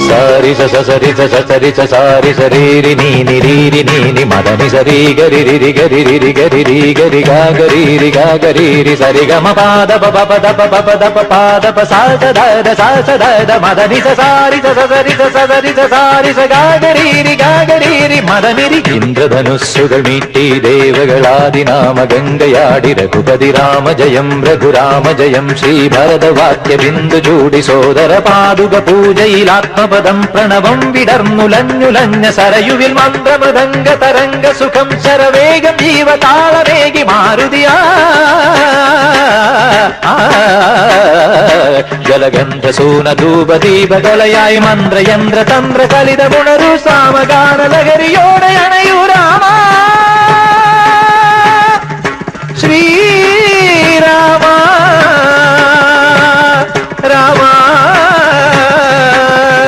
సారి సరి సరి సారి సరీరి నీని రీరి నీని మదని సరి గరి రి గరి రి గరి రి గరి గా గరి సరి గమ పాద పద పద పాద సాస ద మదని సారి సరి సరి సారి ഗാഗരീരി മദനിരി ഇന്ദ്രധനുസ്സുകൾ മീട്ടി ദേവകളാദിനാമ ഗംഗയാടി രഘുപതി രാമജയം രഘുരാമജയം ശ്രീഭരതവാക്യ ബിന്ദു ചൂടി സോദര പാദുക പൂജയിൽ ആത്മപദം പ്രണവം വിടർന്നുലഞ്ഞുലഞ്ഞ സരയുവിൽ മന്ത്രമൃദംഗ തരംഗ സുഖം ശരവേഗം ജീവതാളവേഗി മാരുതിയാ ജലഗന്ധ സൂന ധൂപ ദീപകലയായി മന്ത്രയന്ത്ര തന്ത്ര കലിത ഗുണരു സാമഗാന ലഹരിയോടെ അണയൂ രാമ ശ്രീ